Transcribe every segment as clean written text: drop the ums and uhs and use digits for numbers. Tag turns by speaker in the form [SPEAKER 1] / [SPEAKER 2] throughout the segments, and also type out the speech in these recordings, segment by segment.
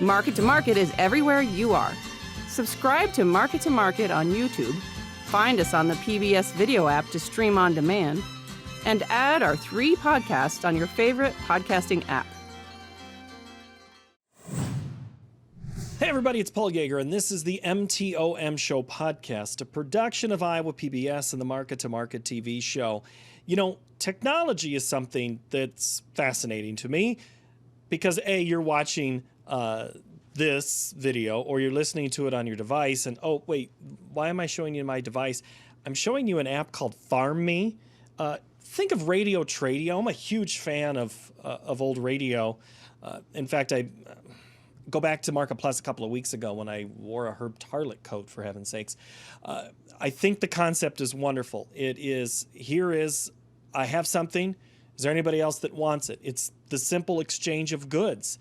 [SPEAKER 1] Market to Market is everywhere you are. Subscribe to Market on YouTube, find us on the PBS video app to stream on demand, and add our 3 podcasts on your favorite podcasting app.
[SPEAKER 2] Hey everybody, it's Paul Yeager, and this is the MTOM Show podcast, a production of Iowa PBS and the Market to Market TV show. You know, technology is something that's fascinating to me because A, you're watching this video or you're listening to it on your device, and oh wait, why am I showing you my device? I'm showing you an app called Farmmee. Think of radio tradio. I'm a huge fan of old radio. In fact, I go back to Marketplace a couple of weeks ago when I wore a Herb Tarlett coat, for heaven's sakes. I think the concept is wonderful. It is, I have something. Is there anybody else that wants it? It's the simple exchange of goods.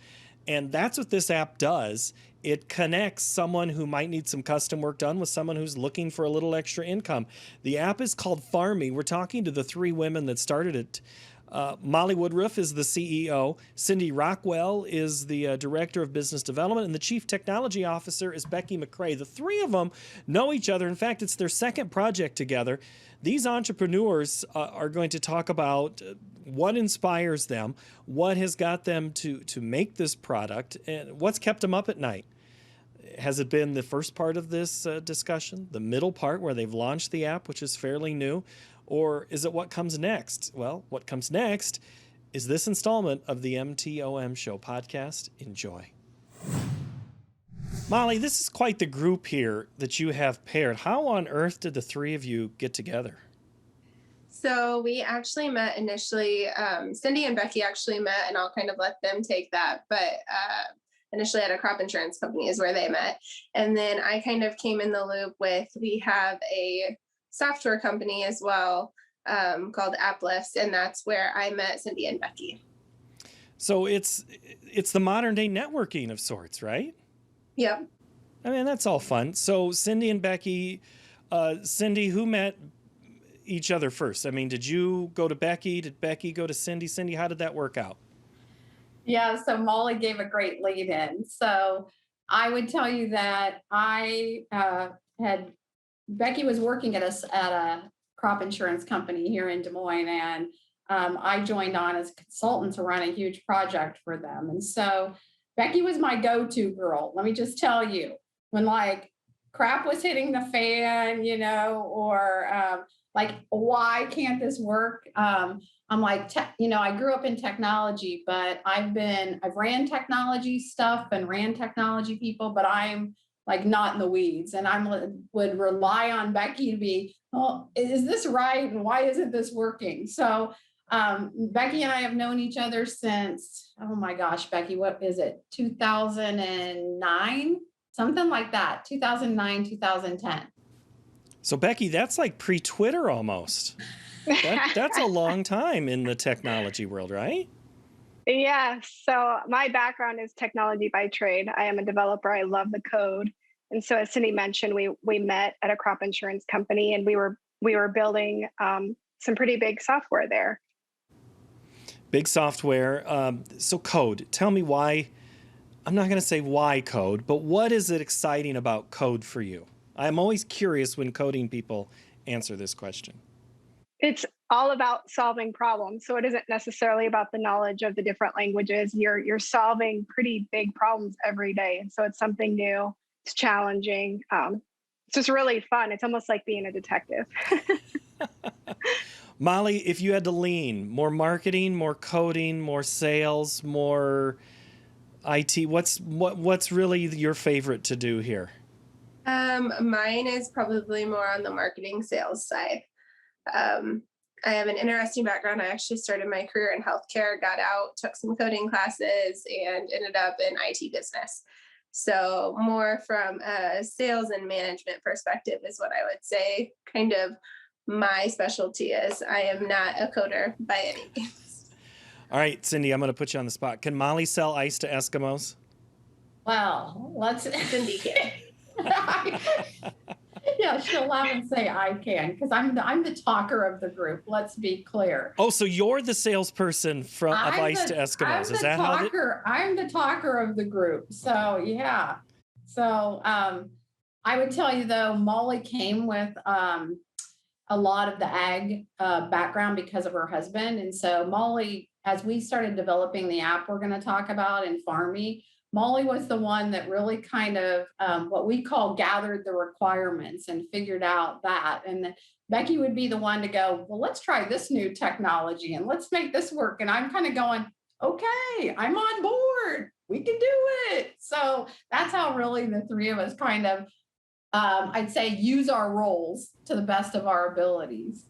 [SPEAKER 2] And that's what this app does. It connects someone who might need some custom work done with someone who's looking for a little extra income. The app is called Farmmee. We're talking to the 3 women that started it. Molly Woodruff is the CEO. Cindy Rockwell is the Director of Business Development, and the Chief Technology Officer is Becky McCrae. The 3 of them know each other. In fact, it's their second project together. These entrepreneurs are going to talk about what inspires them, what has got them to make this product, and what's kept them up at night. Has it been the first part of this discussion, the middle part where they've launched the app, which is fairly new, or is it what comes next? Well, what comes next is this installment of the MTOM Show podcast. Enjoy. Molly, this is quite the group here that you have paired. How on earth did the 3 of you get together?
[SPEAKER 3] So we actually met initially, Cindy and Becky actually met, and I'll kind of let them take that, but initially at a crop insurance company is where they met. And then I kind of came in the loop with, we have a software company as well called Applifts, and that's where I met Cindy and Becky. So
[SPEAKER 2] it's the modern day networking of sorts, right?
[SPEAKER 3] Yep.
[SPEAKER 2] I mean, that's all fun. So Cindy and Becky, Cindy, who met each other first? I mean, did you go to Becky? Did Becky go to Cindy? Cindy, how did that work out?
[SPEAKER 4] Yeah, so Molly gave a great lead in. So I would tell you that I Becky was working at a crop insurance company here in Des Moines, and I joined on as a consultant to run a huge project for them. And so Becky was my go-to girl. Let me just tell you, when like crap was hitting the fan, you know, or like, why can't this work? I'm like, I grew up in technology, but I've ran technology stuff and ran technology people, but I'm like not in the weeds. And would rely on Becky to be, oh, is this right? And why isn't this working? So Becky and I have known each other since, oh my gosh, Becky, what is it? 2009, something like that. 2009, 2010.
[SPEAKER 2] So Becky, that's like pre-Twitter almost. That's a long time in the technology world, right?
[SPEAKER 5] Yeah. So my background is technology by trade. I am a developer. I love the code. And so as Cindy mentioned, we met at a crop insurance company, and we were building some pretty big software there.
[SPEAKER 2] Big software. So code. Tell me why. I'm not going to say why code, but what is it exciting about code for you? I'm always curious when coding people answer this question.
[SPEAKER 5] It's all about solving problems. So it isn't necessarily about the knowledge of the different languages. You're solving pretty big problems every day. And so it's something new. It's challenging. It's just really fun. It's almost like being a detective.
[SPEAKER 2] Molly, if you had to lean, more marketing, more coding, more sales, more IT, what's really your favorite to do here?
[SPEAKER 3] Mine is probably more on the marketing sales side. I have an interesting background. I actually started my career in healthcare, got out, took some coding classes, and ended up in IT business. So more from a sales and management perspective is what I would say kind of my specialty is. I am not a coder by any means.
[SPEAKER 2] All right, Cindy, I'm going to put you on the spot. Can Molly sell ice to Eskimos?
[SPEAKER 4] Well, let's...
[SPEAKER 3] Cindy can.
[SPEAKER 4] Yeah, she'll laugh and say I can, because I'm the talker of the group. Let's be clear.
[SPEAKER 2] Oh, so you're the salesperson of Ice to Eskimos. Is that how?
[SPEAKER 4] I'm the talker of the group. So yeah. So I would tell you though, Molly came with a lot of the ag background because of her husband, and so Molly, as we started developing the app we're going to talk about in Farmmee, Molly was the one that really kind of what we call gathered the requirements and figured out that. And Becky would be the one to go, well, let's try this new technology and let's make this work. And I'm kind of going, okay, I'm on board. We can do it. So that's how really the three of us kind of, I'd say, use our roles to the best of our abilities.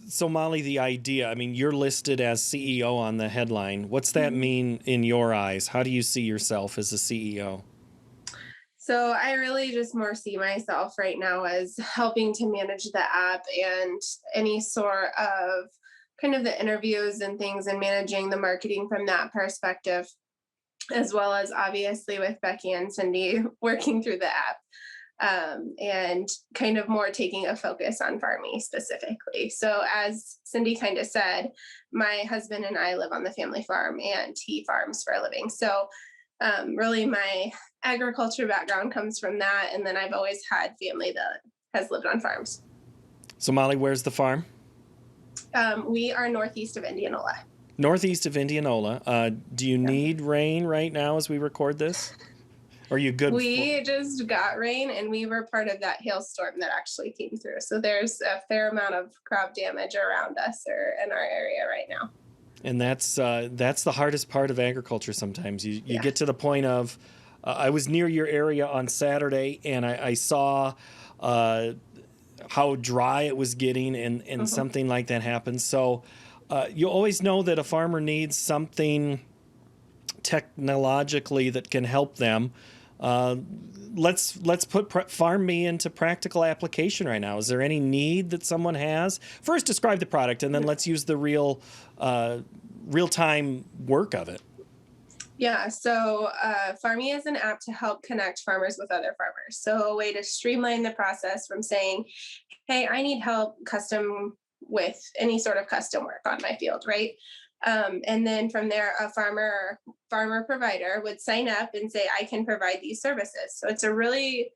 [SPEAKER 2] So Molly, the idea, I mean, you're listed as CEO on the headline. What's that mean in your eyes? How do you see yourself as a CEO?
[SPEAKER 3] So I really just more see myself right now as helping to manage the app and any sort of kind of the interviews and things and managing the marketing from that perspective, as well as obviously with Becky and Cindy working through the app. And kind of more taking a focus on Farmmee specifically. So as Cindy kind of said, my husband and I live on the family farm and he farms for a living. So really my agriculture background comes from that. And then I've always had family that has lived on farms.
[SPEAKER 2] So Molly, where's the farm?
[SPEAKER 3] We are northeast of Indianola.
[SPEAKER 2] Northeast of Indianola. Do you need rain right now as we record this? Are you good?
[SPEAKER 3] We just got rain and we were part of that hailstorm that actually came through. So there's a fair amount of crop damage around us or in our area right now.
[SPEAKER 2] And that's the hardest part of agriculture sometimes. You get to the point of, I was near your area on Saturday and I saw how dry it was getting and something like that happened. So you always know that a farmer needs something technologically that can help them. Let's put Farmmee into practical application right now. Is there any need that someone has? First, describe the product, and then let's use the real-time work of it.
[SPEAKER 3] Yeah, so Farmmee is an app to help connect farmers with other farmers. So a way to streamline the process from saying, hey, I need help custom with any sort of custom work on my field, right? And then from there, a farmer provider would sign up and say, I can provide these services. So it's a really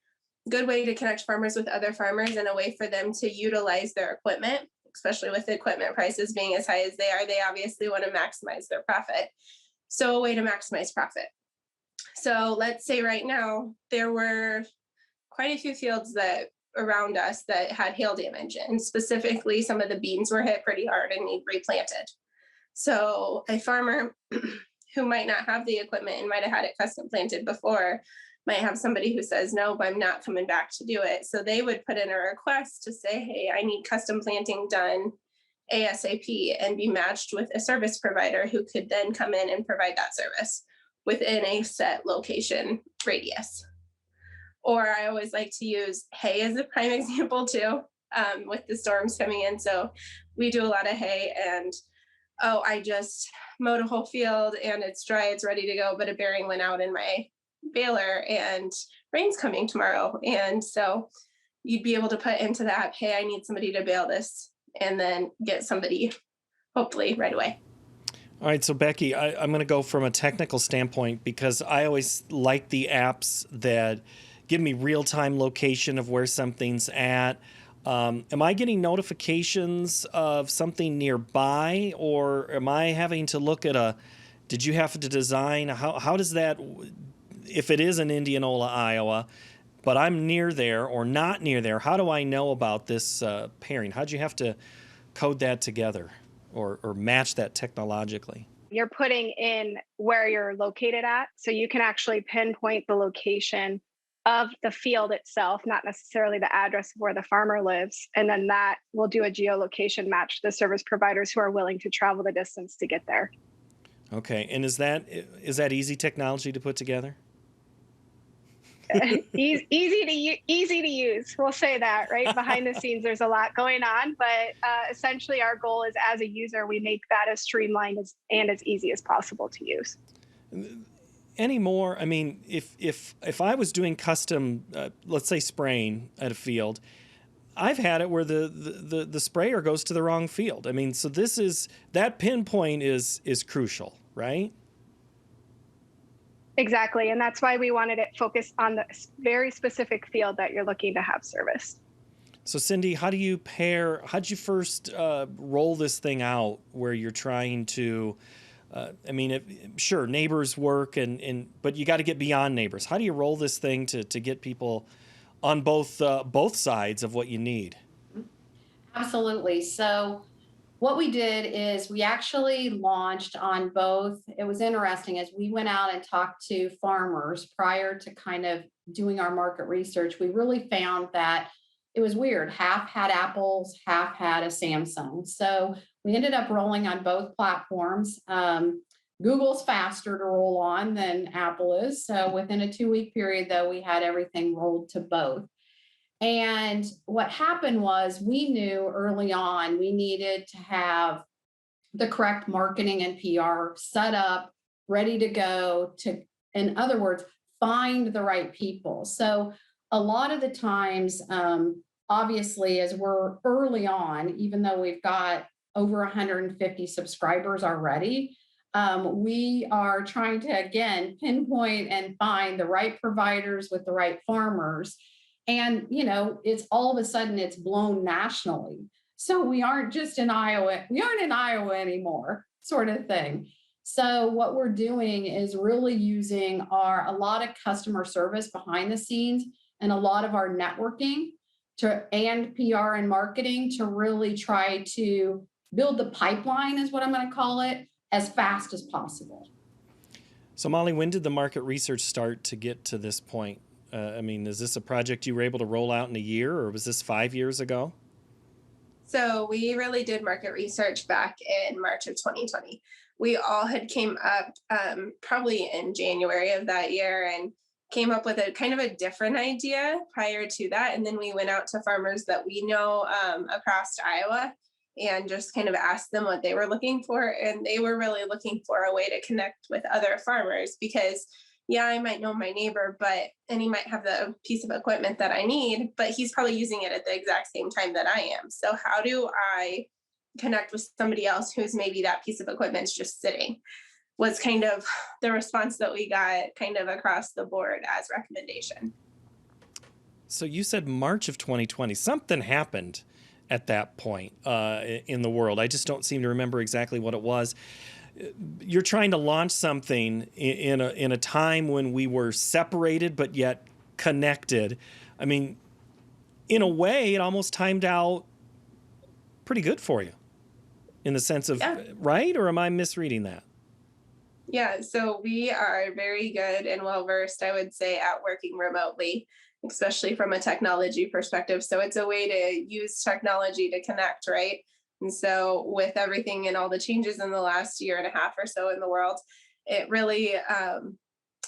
[SPEAKER 3] good way to connect farmers with other farmers and a way for them to utilize their equipment, especially with equipment prices being as high as they are. They obviously want to maximize their profit. So a way to maximize profit. So let's say right now, there were quite a few fields that around us that had hail damage, and specifically some of the beans were hit pretty hard and need replanted. So a farmer who might not have the equipment and might have had it custom planted before might have somebody who says, no, I'm not coming back to do it. So they would put in a request to say, hey, I need custom planting done ASAP and be matched with a service provider who could then come in and provide that service within a set location radius. Or I always like to use hay as a prime example too, with the storms coming in. So we do a lot of hay and I just mowed a whole field and it's dry, it's ready to go, but a bearing went out in my baler and rain's coming tomorrow. And so you'd be able to put into the app, hey, I need somebody to bale this, and then get somebody hopefully right away.
[SPEAKER 2] All right, so Becky, I'm going to go from a technical standpoint because I always like the apps that give me real-time location of where something's at. Am I getting notifications of something nearby, or am I having to look at did you have to design, how does that, if it is in Indianola, Iowa, but I'm near there or not near there, how do I know about this pairing? How'd you have to code that together or match that technologically?
[SPEAKER 5] You're putting in where you're located at, so you can actually pinpoint the location of the field itself, not necessarily the address of where the farmer lives. And then that will do a geolocation match to the service providers who are willing to travel the distance to get there.
[SPEAKER 2] Okay. And is that easy technology to put together?
[SPEAKER 5] Easy to use. We'll say that, right? Behind the scenes, there's a lot going on, but essentially our goal is, as a user, we make that as streamlined and as easy as possible to use.
[SPEAKER 2] anymore, I mean, if I was doing custom, let's say spraying at a field, I've had it where the sprayer goes to the wrong field. I mean, so that pinpoint is crucial, right?
[SPEAKER 5] Exactly. And that's why we wanted it focused on the very specific field that you're looking to have serviced.
[SPEAKER 2] So Cindy, how'd you first roll this thing out where you're trying to, I mean, sure, neighbors work, but you got to get beyond neighbors. How do you roll this thing to get people on both sides of what you need?
[SPEAKER 4] Absolutely. So what we did is we actually launched on both. It was interesting as we went out and talked to farmers prior to kind of doing our market research. We really found that it was weird. Half had apples, half had a Samsung. So we ended up rolling on both platforms. Google's faster to roll on than Apple is. So within a 2-week period, though, we had everything rolled to both. And what happened was we knew early on we needed to have the correct marketing and PR set up, ready to go to, in other words, find the right people. So a lot of the times, obviously, as we're early on, even though we've got over 150 subscribers already, we are trying to, again, pinpoint and find the right providers with the right farmers. And, it's all of a sudden it's blown nationally. So we aren't just in Iowa. We aren't in Iowa anymore, sort of thing. So what we're doing is really using a lot of customer service behind the scenes and a lot of our networking and PR and marketing to really try to build the pipeline, is what I'm going to call it, as fast as possible.
[SPEAKER 2] So Molly, when did the market research start to get to this point? I mean, is this a project you were able to roll out in a year, or was this 5 years ago?
[SPEAKER 3] So we really did market research back in March of 2020. We all had came up probably in January of that year and came up with a kind of a different idea prior to that. And then we went out to farmers that we know across Iowa and just kind of asked them what they were looking for. And they were really looking for a way to connect with other farmers because yeah, I might know my neighbor, and he might have the piece of equipment that I need, but he's probably using it at the exact same time that I am. So how do I connect with somebody else who's maybe that piece of equipment's just sitting? Was kind of the response that we got kind of across the board as recommendation.
[SPEAKER 2] So you said March of 2020. Something happened at that point in the world. I just don't seem to remember exactly what it was. You're trying to launch something in a time when we were separated but yet connected. I mean, in a way, it almost timed out pretty good for you in the sense of, right? Or am I misreading that?
[SPEAKER 3] Yeah, so we are very good and well-versed, I would say, at working remotely, especially from a technology perspective. So it's a way to use technology to connect, right? And so with everything and all the changes in the last year and a half or so in the world, it really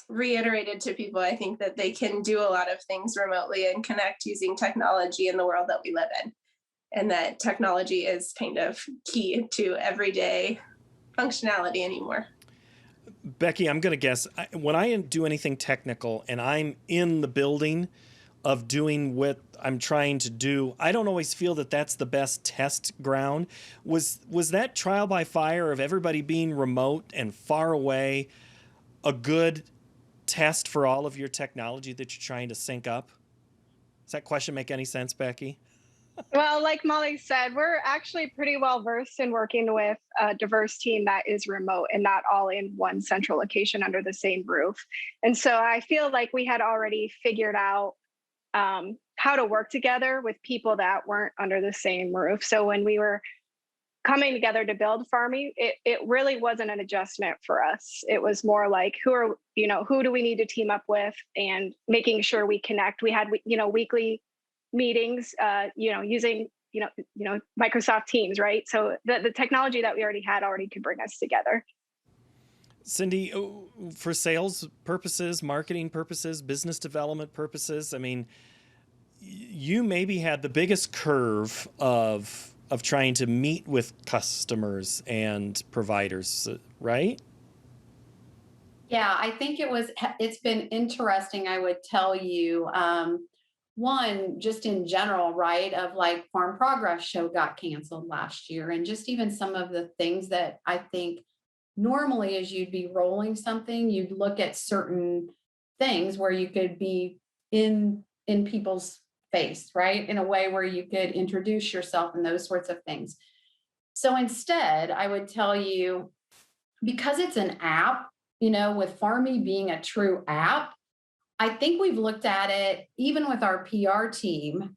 [SPEAKER 3] reiterated to people, I think, that they can do a lot of things remotely and connect using technology in the world that we live in. And that technology is kind of key to everyday functionality anymore.
[SPEAKER 2] Becky, I'm going to guess when I do anything technical and I'm in the building of doing what I'm trying to do, I don't always feel that that's the best test ground. Was that trial by fire of everybody being remote and far away a good test for all of your technology that you're trying to sync up? Does that question make any sense, Becky?
[SPEAKER 5] Well, like Molly said, we're actually pretty well versed in working with a diverse team that is remote and not all in one central location under the same roof. And so I feel like we had already figured out how to work together with people that weren't under the same roof. So when we were coming together to build Farmmee, it really wasn't an adjustment for us. It was more like, who do we need to team up with, and making sure we connect. We had, weekly meetings, using, Microsoft Teams, right? So the technology that we already could bring us together.
[SPEAKER 2] Cindy, for sales purposes, marketing purposes, business development purposes, I mean, you maybe had the biggest curve of trying to meet with customers and providers, right?
[SPEAKER 4] Yeah, I think it's been interesting, I would tell you. One, just in general, right? Of like Farm Progress Show got canceled last year, and just even some of the things that I think normally as you'd be rolling something, you'd look at certain things where you could be in people's face, right? In a way where you could introduce yourself and those sorts of things. So instead, I would tell you, because it's an app, with Farmy being a true app, I think we've looked at it, even with our PR team,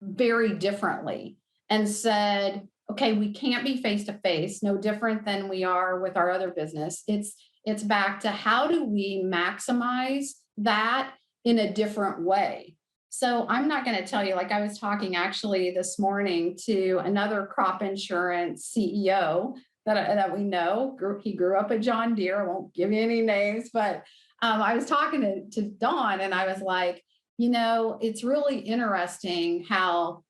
[SPEAKER 4] very differently and said, okay, we can't be face to face, no different than we are with our other business. It's back to how do we maximize that in a different way. So I'm not going to tell you, like I was talking actually this morning to another crop insurance CEO that we know. He grew up at John Deere. I won't give you any names, but I was talking to Dawn and I was like, it's really interesting how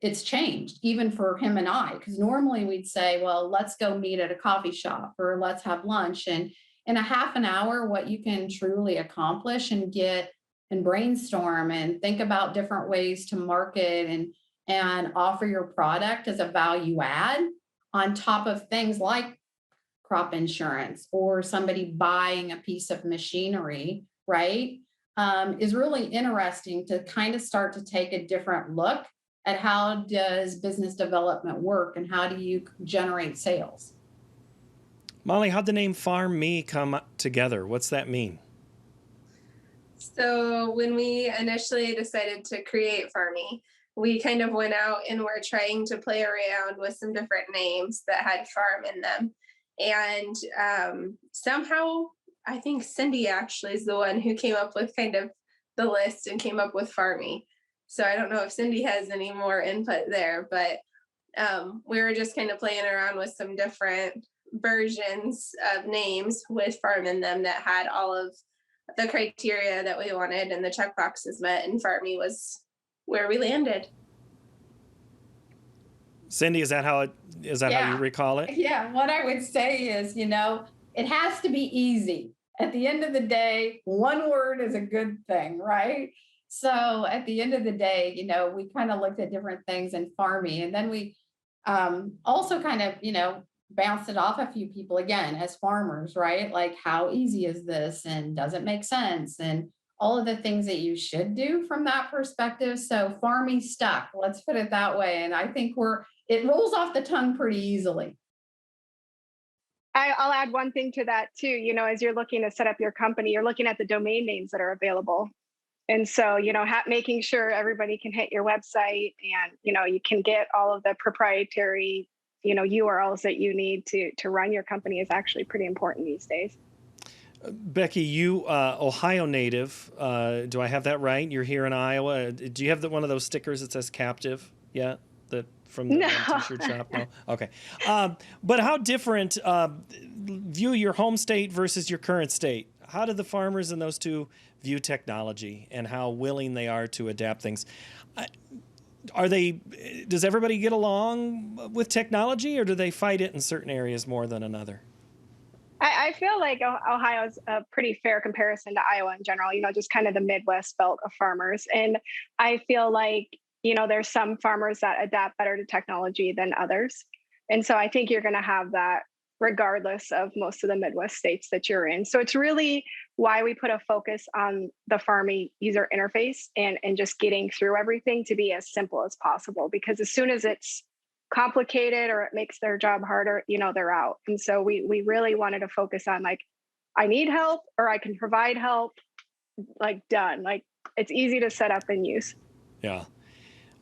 [SPEAKER 4] it's changed, even for him and I, because normally we'd say, well, let's go meet at a coffee shop or let's have lunch. And in a half an hour, what you can truly accomplish and get and brainstorm and think about different ways to market and offer your product as a value add on top of things like crop insurance or somebody buying a piece of machinery, right? Is really interesting to kind of start to take a different look at how does business development work and how do you generate sales.
[SPEAKER 2] Molly, how'd the name Farmmee come together? What's that mean?
[SPEAKER 3] So when we initially decided to create Farmmee, we kind of went out and were trying to play around with some different names that had farm in them. And somehow, I think Cindy actually is the one who came up with kind of the list and came up with Farmmee. So I don't know if Cindy has any more input there, but we were just kind of playing around with some different versions of names with farm in them that had all of the criteria that we wanted and the check boxes met, and Farmmee was where we landed.
[SPEAKER 2] Cindy, is that how you recall it?
[SPEAKER 4] Yeah, what I would say is, it has to be easy. At the end of the day, one word is a good thing, right? So at the end of the day, we kind of looked at different things in Farmmee, and then we also kind of, bounced it off a few people again as farmers, right? Like, how easy is this? And does it make sense? And all of the things that you should do from that perspective. So Farmmee stuck, let's put it that way. And I think it rolls off the tongue pretty easily.
[SPEAKER 5] I'll add one thing to that too. As you're looking to set up your company, you're looking at the domain names that are available. And so, making sure everybody can hit your website and, you can get all of the proprietary, URLs that you need to run your company is actually pretty important these days.
[SPEAKER 2] Becky, you Ohio native. Do I have that right? You're here in Iowa. Do you have one of those stickers that says captive yet? From the t-shirt shop? No? Okay. But how different view your home state versus your current state? How do the farmers in those two view technology and how willing they are to adapt things? Does everybody get along with technology, or do they fight it in certain areas more than another?
[SPEAKER 5] I feel like Ohio is a pretty fair comparison to Iowa in general, just kind of the Midwest belt of farmers. And I feel like, there's some farmers that adapt better to technology than others. And so I think you're going to have that regardless of most of the Midwest states that you're in. So it's really why we put a focus on the Farmmee user interface and just getting through everything to be as simple as possible, because as soon as it's complicated or it makes their job harder, they're out. And so we really wanted to focus on like, I need help or I can provide help, like done. Like it's easy to set up and use.
[SPEAKER 2] Yeah.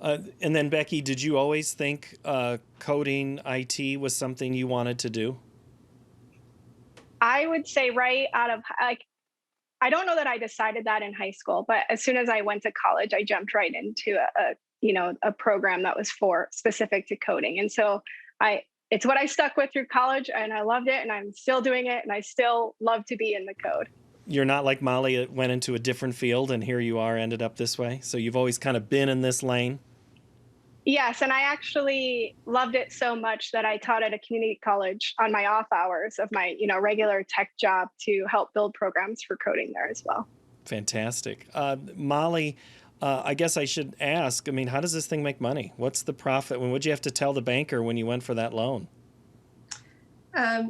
[SPEAKER 2] And then Becky, did you always think coding IT was something you wanted to do?
[SPEAKER 5] I would say right out of I don't know that I decided that in high school, but as soon as I went to college, I jumped right into a program that was specific to coding. And so it's what I stuck with through college, and I loved it, and I'm still doing it, and I still love to be in the code.
[SPEAKER 2] You're not like Molly that went into a different field and here you are ended up this way. So you've always kind of been in this lane.
[SPEAKER 5] Yes, and I actually loved it so much that I taught at a community college on my off hours of my, regular tech job to help build programs for coding there as well.
[SPEAKER 2] Fantastic. Molly, I guess I should ask, I mean, how does this thing make money? What's the profit? What'd you have to tell the banker when you went for that loan?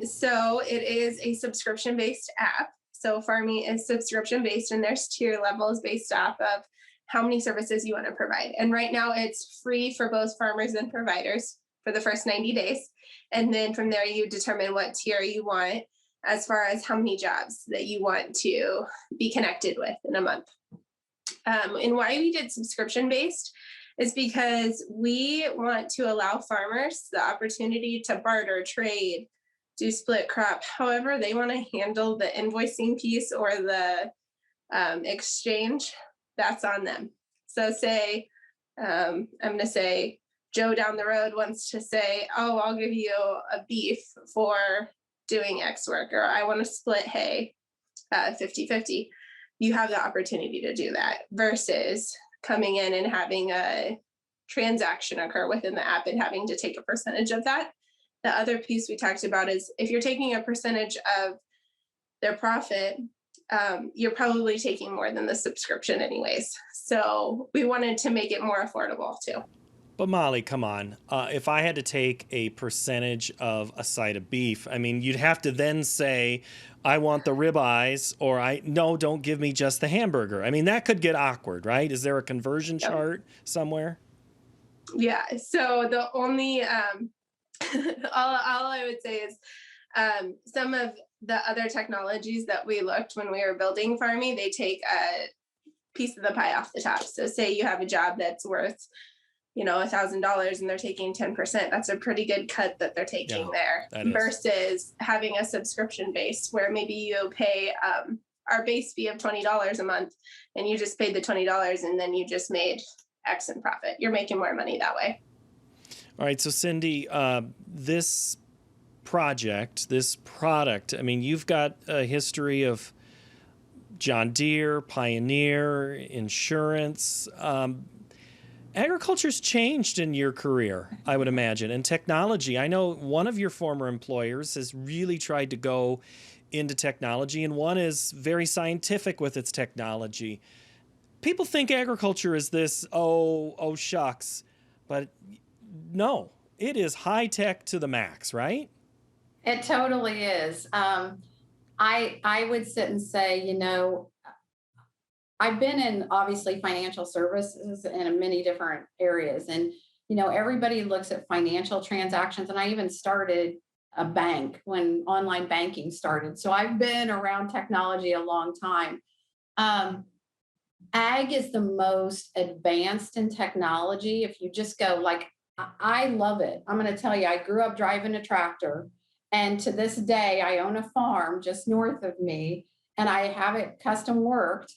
[SPEAKER 3] So it is a subscription-based app. So Farmmee is subscription-based, and there's tier levels based off of how many services you want to provide. And right now it's free for both farmers and providers for the first 90 days. And then from there, you determine what tier you want as far as how many jobs that you want to be connected with in a month. And why we did subscription-based is because we want to allow farmers the opportunity to barter, trade, do split crop, however they want to handle the invoicing piece or the exchange. That's on them. So say, I'm going to say Joe down the road wants to say, oh, I'll give you a beef for doing X work, or I want to split hay 50-50. You have the opportunity to do that versus coming in and having a transaction occur within the app and having to take a percentage of that. The other piece we talked about is if you're taking a percentage of their profit, you're probably taking more than the subscription anyways. So we wanted to make it more affordable too.
[SPEAKER 2] But Molly, come on. If I had to take a percentage of a side of beef, I mean, you'd have to then say, I want the ribeyes, or no, don't give me just the hamburger. I mean, that could get awkward, right? Is there a conversion chart somewhere?
[SPEAKER 3] Yeah. So the only, all I would say is some of the other technologies that we looked when we were building Farmmee, they take a piece of the pie off the top. So say you have a job that's worth, $1,000 and they're taking 10%. That's a pretty good cut that they're taking there versus having a subscription base where maybe you pay our base fee of $20 a month and you just paid the $20 and then you just made X in profit. You're making more money that way.
[SPEAKER 2] All right. So Cindy, this project, this product, I mean, you've got a history of John Deere, Pioneer, insurance. Agriculture's changed in your career, I would imagine, and technology. I know one of your former employers has really tried to go into technology, and one is very scientific with its technology. People think agriculture is this, oh shucks, but no, it is high tech to the max, right?
[SPEAKER 4] It totally is. I would sit and say, I've been in obviously financial services in many different areas. And, everybody looks at financial transactions. And I even started a bank when online banking started. So I've been around technology a long time. Ag is the most advanced in technology. If you just go I love it. I'm going to tell you, I grew up driving a tractor. And to this day, I own a farm just north of me, and I have it custom worked.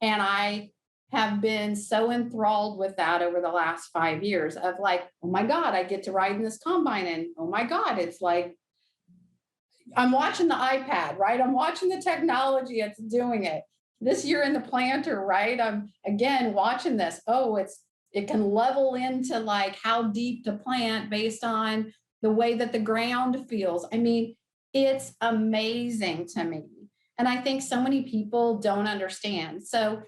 [SPEAKER 4] And I have been so enthralled with that over the last 5 years of oh my God, I get to ride in this combine. And oh my God, it's like, I'm watching the iPad, right? I'm watching the technology, it's doing it. This year in the planter, right? I'm again watching this. Oh, it can level into how deep to plant based on the way that the ground feels. I mean, it's amazing to me. And I think so many people don't understand. So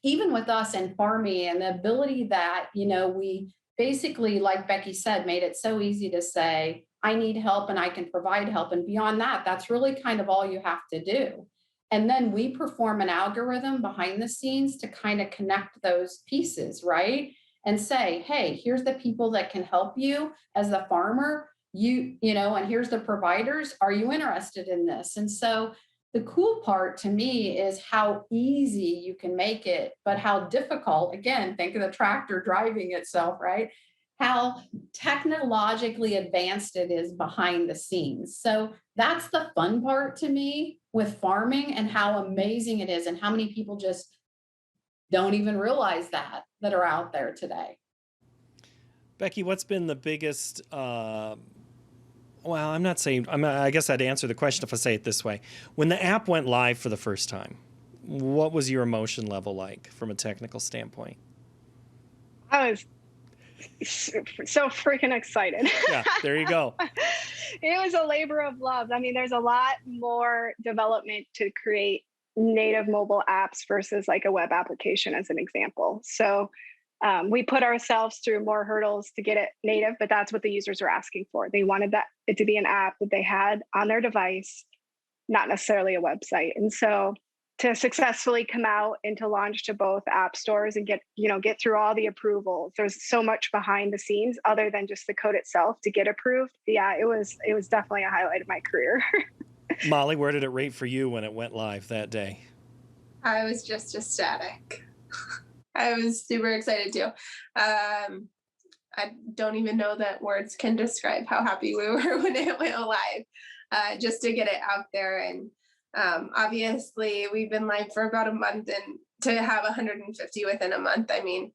[SPEAKER 4] even with us and Farmmee and the ability that, we basically, like Becky said, made it so easy to say, I need help and I can provide help. And beyond that, that's really kind of all you have to do. And then we perform an algorithm behind the scenes to kind of connect those pieces, right? And say, hey, here's the people that can help you as the farmer, and here's the providers. Are you interested in this? And so the cool part to me is how easy you can make it, but how difficult, again, think of the tractor driving itself, right? How technologically advanced it is behind the scenes. So that's the fun part to me with farming and how amazing it is and how many people just don't even realize that are out there today.
[SPEAKER 2] Becky, what's been the biggest, I'm not saying, I guess I'd answer the question if I say it this way. When the app went live for the first time, what was your emotion level like from a technical standpoint?
[SPEAKER 5] I was so freaking excited.
[SPEAKER 2] Yeah, there you go.
[SPEAKER 5] It was a labor of love. I mean, there's a lot more development to create native mobile apps versus like a web application, as an example. So we put ourselves through more hurdles to get it native, but that's what the users were asking for. They wanted it to be an app that they had on their device, not necessarily a website. And so to successfully come out and to launch to both app stores and get through all the approvals, there's so much behind the scenes other than just the code itself to get approved. Yeah, it was definitely a highlight of my career.
[SPEAKER 2] Molly, where did it rate for you when it went live that day?
[SPEAKER 3] I was just ecstatic. I was super excited too. I don't even know that words can describe how happy we were when it went live, just to get it out there. And obviously we've been live for about a month, and to have 150 within a month, I mean,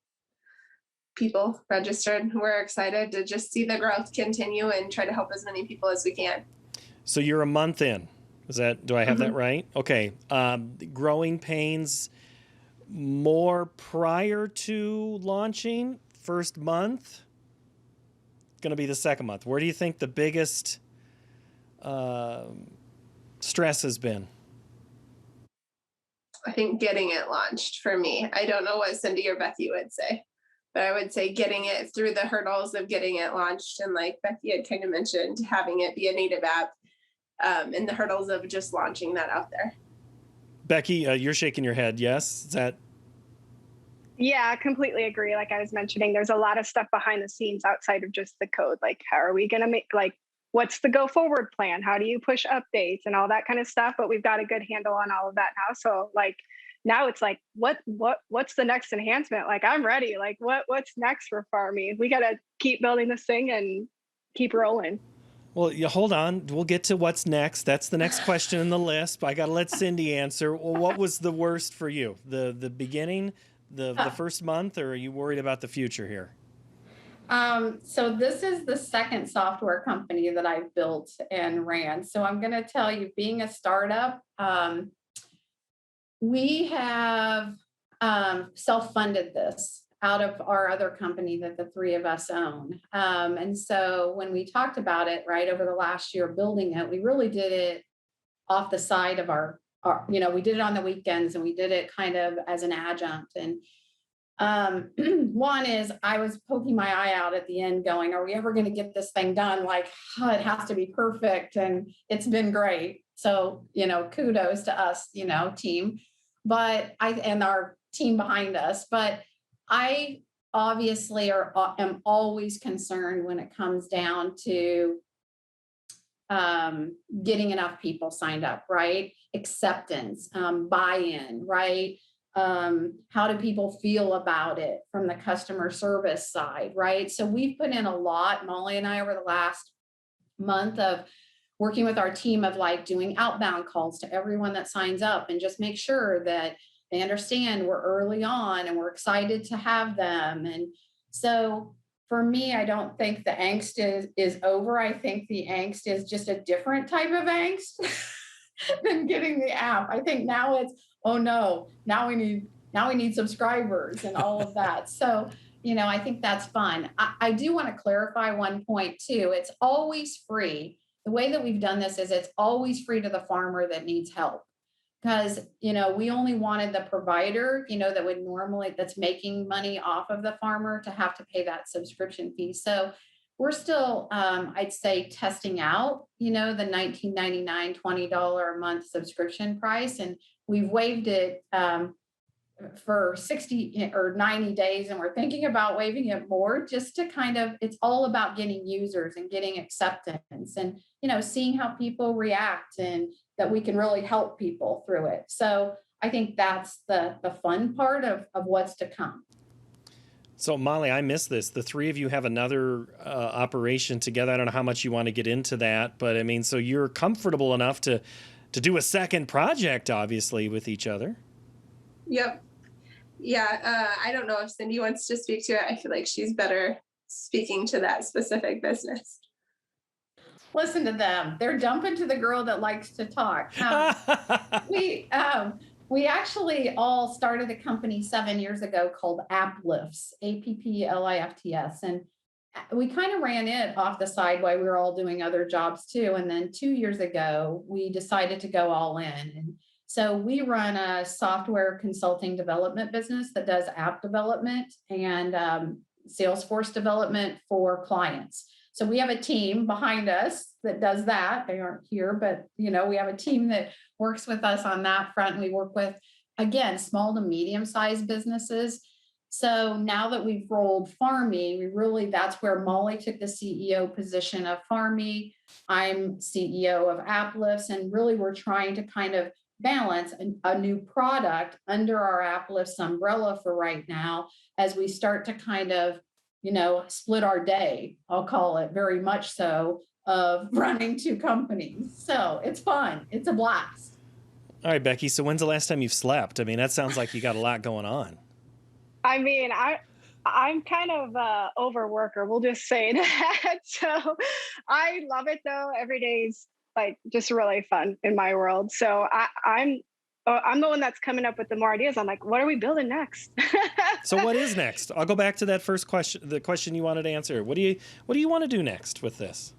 [SPEAKER 3] people registered. We're excited to just see the growth continue and try to help as many people as we can.
[SPEAKER 2] So you're a month in. Do I have that right? Okay. Growing pains more prior to launching, first month, going to be the second month. Where do you think the biggest stress has been?
[SPEAKER 3] I think getting it launched for me. I don't know what Cindy or Becky would say, but I would say getting it through the hurdles of getting it launched. And like Becky had kind of mentioned, having it be a native app, and the hurdles of just launching that out there.
[SPEAKER 2] Becky, you're shaking your head. Yes? Is that?
[SPEAKER 5] Yeah, I completely agree. Like I was mentioning, there's a lot of stuff behind the scenes outside of just the code. Like, how are we going to make, like, what's the go forward plan? How do you push updates and all that kind of stuff? But we've got a good handle on all of that now. So like, now it's like, what's the next enhancement? Like, I'm ready. Like, what's next for Farmmee? We got to keep building this thing and keep rolling.
[SPEAKER 2] Well, hold on. We'll get to what's next. That's the next question in the list. But I got to let Cindy answer. Well, what was the worst for you? The beginning, the first month, or are you worried about the future here?
[SPEAKER 4] So this is the second software company that I've built and ran. So I'm going to tell you, being a startup, we have self-funded this out of our other company that the three of us own. And so when we talked about it, right, over the last year building it, we really did it off the side of our we did it on the weekends, and we did it kind of as an adjunct. And one is I was poking my eye out at the end going, are we ever going to get this thing done? Like, it has to be perfect. And it's been great. So, kudos to us, team, and our team behind us. But I obviously am always concerned when it comes down to getting enough people signed up, right? Acceptance, buy-in, right? How do people feel about it from the customer service side, right? So we've put in a lot, Molly and I, over the last month of working with our team of like doing outbound calls to everyone that signs up and just make sure that they understand we're early on and we're excited to have them. And so for me, I don't think the angst is over. I think the angst is just a different type of angst than getting the app. I think now it's, oh no, now we need subscribers and all of that. So, I think that's fun. I do want to clarify one point too. It's always free. The way that we've done this is it's always free to the farmer that needs help. Because, we only wanted the provider, that's making money off of the farmer to have to pay that subscription fee. So we're still, I'd say, testing out, the $19.99, $20 a month subscription price. And we've waived it for 60 or 90 days. And we're thinking about waiving it more just to it's all about getting users and getting acceptance and, seeing how people react and that we can really help people through it. So I think that's the fun part of what's to come.
[SPEAKER 2] So Molly, I missed this. The three of you have another operation together. I don't know how much you want to get into that, but I mean, so you're comfortable enough to do a second project, obviously, with each other.
[SPEAKER 3] Yep. Yeah. I don't know if Cindy wants to speak to it. I feel like she's better speaking to that specific business. Listen to them. They're dumping to the girl that likes to talk. When
[SPEAKER 4] We actually all started a company 7 years ago called Applifts, Applifts. And we kind of ran it off the side while we were all doing other jobs too. And then 2 years ago, we decided to go all in. And so we run a software consulting development business that does app development and Salesforce development for clients. So we have a team behind us that does that. They aren't here, but we have a team that works with us on that front. We work with, again, small to medium-sized businesses. So now that we've rolled Farmmee, that's where Molly took the CEO position of Farmmee. I'm CEO of Applifts, and really we're trying to kind of balance a new product under our Applifts umbrella for right now as we start to kind of, split our day, I'll call it, very much so, of running two companies. So it's fun. It's a blast.
[SPEAKER 2] All right, Becky. So when's the last time you've slept? I mean, that sounds like you got a lot going on.
[SPEAKER 5] I mean, I'm kind of a overworker. We'll just say that. So I love it though. Every day's like just really fun in my world. So I'm the one that's coming up with the more ideas. I'm like, what are we building next?
[SPEAKER 2] So what is next? I'll go back to that first question, the question you wanted to answer. What do you want to do next with this?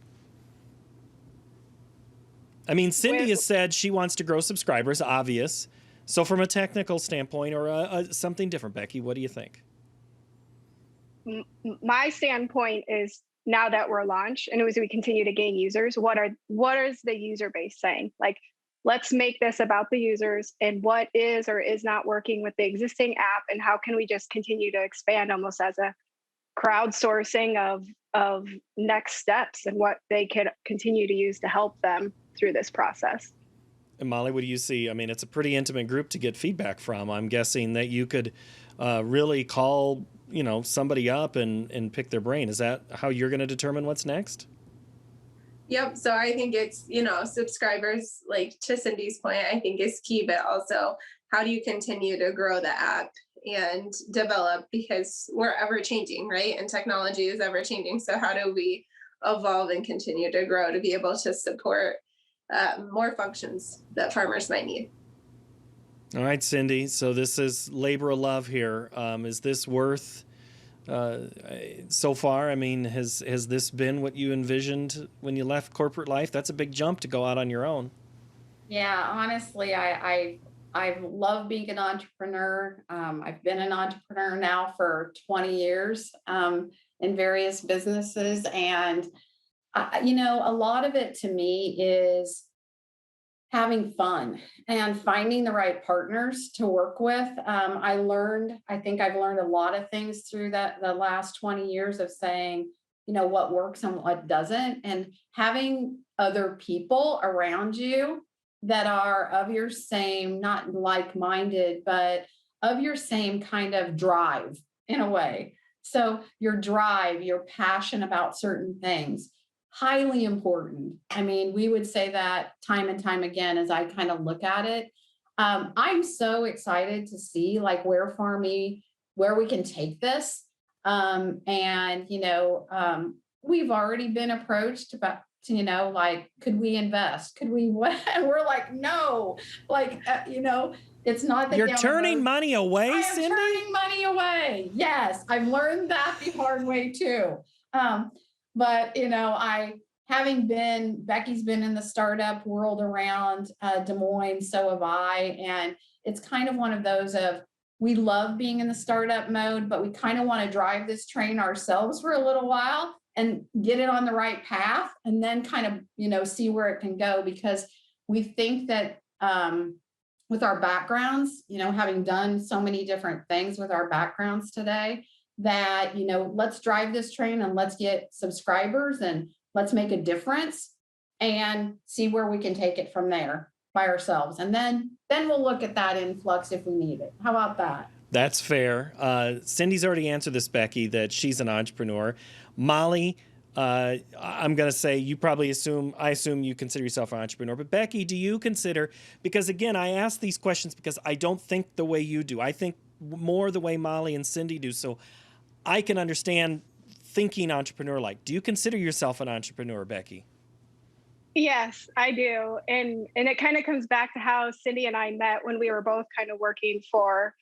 [SPEAKER 2] I mean, Cindy has said she wants to grow subscribers, obvious. So from a technical standpoint or something different, Becky, what do you think?
[SPEAKER 5] My standpoint is now that we're launched and as we continue to gain users, what is the user base saying? Like, let's make this about the users and what is or is not working with the existing app, and how can we just continue to expand almost as a crowdsourcing of next steps and what they could continue to use to help them through this process.
[SPEAKER 2] And Molly, what do you see? I mean, it's a pretty intimate group to get feedback from. I'm guessing that you could really call, somebody up and pick their brain. Is that how you're going to determine what's next?
[SPEAKER 3] Yep. So I think it's, subscribers, like to Cindy's point, I think is key, but also how do you continue to grow the app and develop, because we're ever changing, right? And technology is ever changing. So how do we evolve and continue to grow to be able to support more functions that farmers might need?
[SPEAKER 2] All right, Cindy. So this is labor of love here. Is this worth so far? I mean, has this been what you envisioned when you left corporate life? That's a big jump to go out on your own.
[SPEAKER 4] Yeah, honestly, I love being an entrepreneur. I've been an entrepreneur now for 20 years in various businesses. And, a lot of it to me is having fun and finding the right partners to work with. I think I've learned a lot of things through the last 20 years of saying, what works and what doesn't, and having other people around you that are of your same, not like-minded, but of your same kind of drive in a way. So your drive, your passion about certain things, highly important. I mean, we would say that time and time again as I kind of look at it. I'm so excited to see where we can take this. We've already been approached about, could we invest? Could we, what? And we're like, no, it's not that
[SPEAKER 2] you're turning money away, Cindy?
[SPEAKER 4] I'm turning money away. Yes. I've learned that the hard way too. But, Becky's been in the startup world around Des Moines, so have I. And it's kind of one of those of, we love being in the startup mode, but we kind of want to drive this train ourselves for a little while and get it on the right path and then kind of, see where it can go, because we think that with our backgrounds, having done so many different things with our backgrounds today, that, let's drive this train and let's get subscribers and let's make a difference and see where we can take it from there by ourselves. And then we'll look at that influx if we need it. How about that?
[SPEAKER 2] That's fair. Cindy's already answered this, Becky, that she's an entrepreneur. Molly, I'm going to say I assume you consider yourself an entrepreneur. But Becky, do you consider, because again, I ask these questions because I don't think the way you do. I think more the way Molly and Cindy do. So I can understand thinking entrepreneur-like. Do you consider yourself an entrepreneur, Becky?
[SPEAKER 5] Yes, I do. And it kind of comes back to how Cindy and I met when we were both kind of working for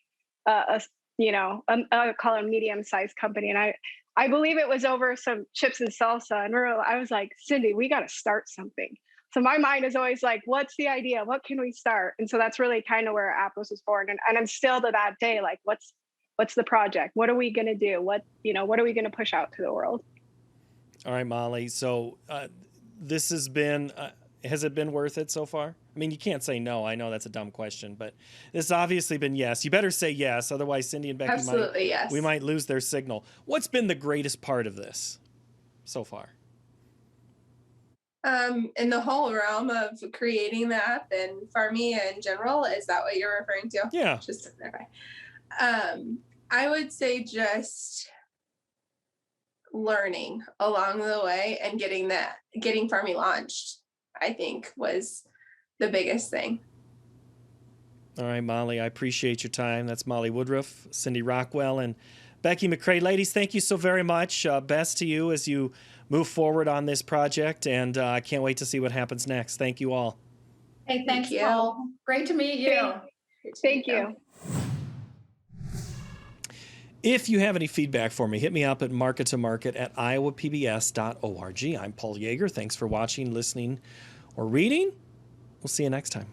[SPEAKER 5] a I call it a medium-sized company. And I believe it was over some chips and salsa. And I was like, Cindy, we got to start something. So my mind is always like, what's the idea? What can we start? And so that's really kind of where Apples was born. And I'm still to that day, like, what's the project? What are we going to do? What are we going to push out to the world?
[SPEAKER 2] All right, Molly. So this has it been worth it so far? I mean, you can't say no. I know that's a dumb question, but this has obviously been yes. You better say yes. Otherwise, Cindy and Becky
[SPEAKER 3] Absolutely, yes.
[SPEAKER 2] we might lose their signal. What's been the greatest part of this so far?
[SPEAKER 3] In the whole realm of creating the app and Farmmee in general, is that what you're referring to?
[SPEAKER 2] Yeah.
[SPEAKER 3] Just to clarify. I would say just learning along the way and getting Farmmee launched, I think, was the biggest thing.
[SPEAKER 2] All right, Molly, I appreciate your time. That's Molly Woodruff, Cindy Rockwell, and Becky McCrae. Ladies, thank you so very much. Best to you as you move forward on this project, and I can't wait to see what happens next. Thank you all.
[SPEAKER 4] Hey, thanks,
[SPEAKER 3] Thank you.
[SPEAKER 4] Paul. Great to meet you.
[SPEAKER 5] Thank you.
[SPEAKER 2] If you have any feedback for me, hit me up at markettomarket@iowapbs.org. I'm Paul Yeager. Thanks for watching, listening, or reading. We'll see you next time.